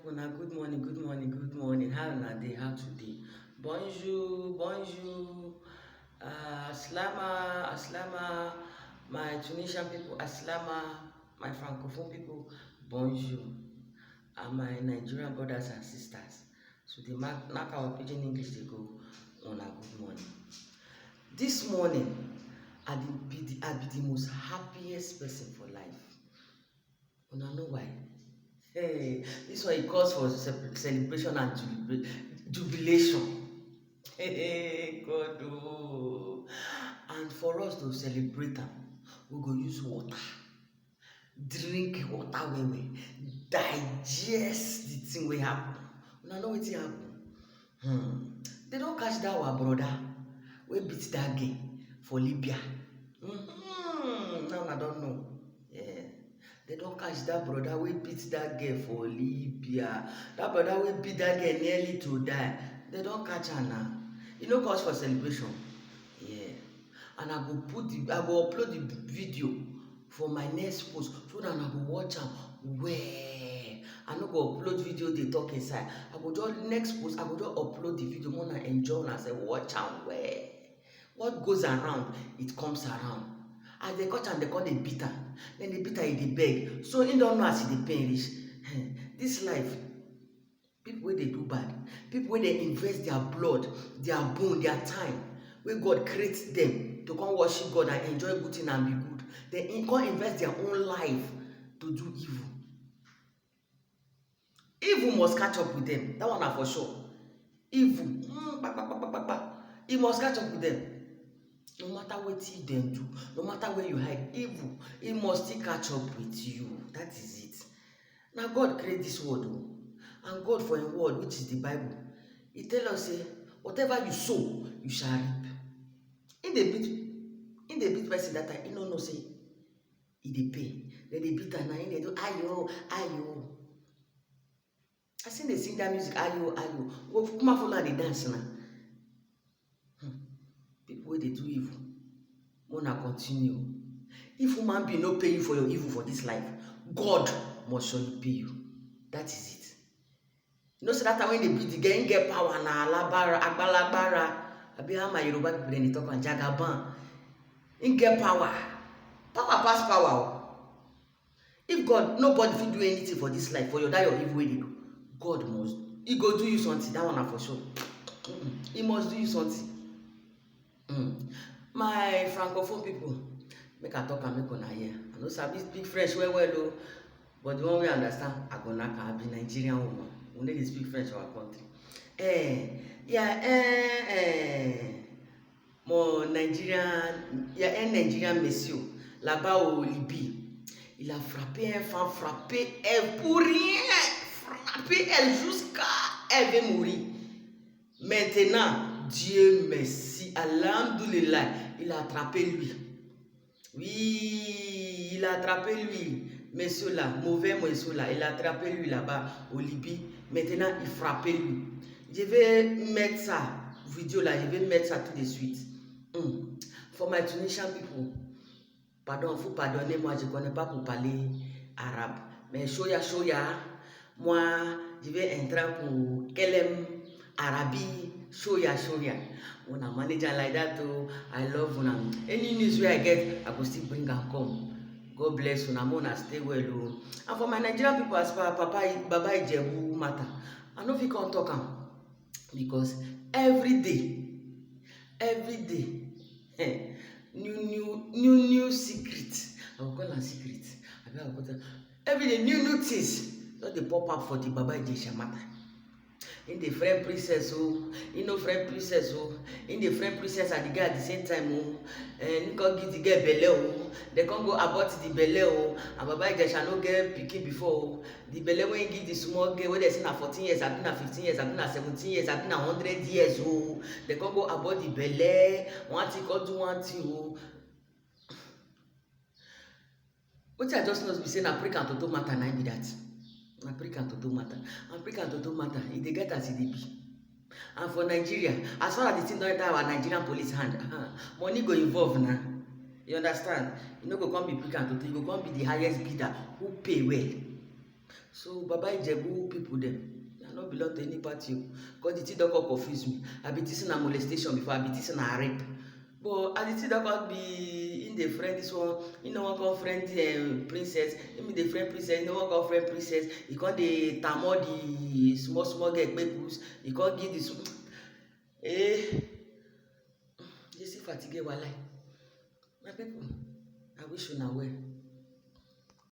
Una good morning, good morning, good morning. How na dey? How today? Bonjour, bonjour. Aslama, aslama. My Tunisian people, aslama. My Francophone people, bonjour. And my Nigerian brothers and sisters. So the mark our pidgin English dey go. Una good morning. This morning, I be the most happiest person for life. Una know why? Hey, this one it calls for celebration and jubilation. Hey, God, oh. And for us to celebrate am, we go use water, drink water well well, digest the thing wey happen. Una know wetin happen? They don catch that our brother wey beat that girl for Libya. Now una don know. Yeah. They don catch that brother wey beat that girl for Libya. That brother wey beat that girl nearly to die. They don catch am now. E no cause for celebration. Yeah. And I go upload the video for my next post so that una go watch am well. I no go upload video dey talk inside. I go just next post, I go just upload the video make una enjoy una sef watch am well. What goes around, it comes around. As they catch am, they come dey beat am. Then they beat am, e dey beg. So he don know as e dey pain reach. This life, people wey dey do bad, people wey dey invest their blood, their bone, their time, wey God create them to come worship God and enjoy good thing and be good, they come invest their own life to do evil. Evil must catch up with them. That one na for sure. Evil, e must catch up with them. No matter wetin dem do, no matter where you hide, evil, e must still catch up with you. That is it. Na God create this world o, and God for him word, which is the Bible, e tell us say whatever you sow, you shall reap. Im dey beat person that time, e no know say e dey pain. Dem dey beat am, na im dey do ayo ayo. I still dey sing that music ayo ayo. Go kuma follow am dey dance na. People wey dey do evil, make una continue. If human being no pay you for your evil for this life, God must surely pay you. That is it. You know say that time when they beat the girl, him get power na alabara, agbalagbara. Abi how my Yoruba people dem dey talk am jagaban. Him get power. Power pass power o. If God, nobody fit do anything for this life, for your that your evil wey dey do, God must, he go do you something. That one na for sure. He must do you something. My Francophone people, make I talk am make una hear. I no sabi speak French well well o, but the one wey understand, I go knack am. I be Nigerian woman. We no dey speak French for our country. Mon Nigerian, il y a un Nigerian monsieur là-bas au Libye. Il a frappé un femme, frappé elle pour rien, frappé elle jusqu'à elle veut mourir. Maintenant, Dieu merci, Alhamdoulilah, il a attrapé lui. Oui, il a attrapé lui, monsieur là, mauvais monsieur là, il a attrapé lui là-bas au Libye. Maintenant, il frappait lui. Je vais mettre ça, vidéo là, je vais mettre ça tout de suite. For my Tunisian people, pardon, faut pardonner, moi je ne connais pas pour parler arabe. Mais shoya, moi je vais entrer pour Kelem, Arabi, shoya. Una manager like that, oh, I love una. Any news where I get, I go still bring and come. God bless una, una stay well, oh. And for my Nigerian people, as far Baba Ijebu matter, I know if you can't talk am, because every day, new secret. I will call am secret. I will call every day new things just dey pop up for the Baba Ijesha matter. In the friend princess, oh, in no friend princess, oh, in the friend princess and the guy at the same time, oh, and come give the girl belle, oh, they can't go abort the belle, oh, and Baba Ijesha no get pikin before, oh, the belle when give the small girl, when they say na 14 years, I na 15 years, I na 17 years, I na 100 years, oh, they can't go abort the belle, one thing come do one thing, oh. What I just know be say na prick and toto matter na be that. Na prick and toto matter. And prick and toto matter, e dey get as e dey be. And for Nigeria, as far as the thing don enter our Nigerian police hand, money go involve na. You understand? You no go come be prick and toto, you go come be the highest bidder who pay well. So Baba Ijebu people dem, I no belong to any party o, because the thing don come confuse me. I be think say na molestation before, I be think say na rape. But as the thing don come be, im dey friend this one, im no wan come friend princess, im dey friend princess, im no wan come friend princess, e come dey tamor the small small girl kpekus, e come give the eh, Jesse fatigue walai. My people, I wish una well.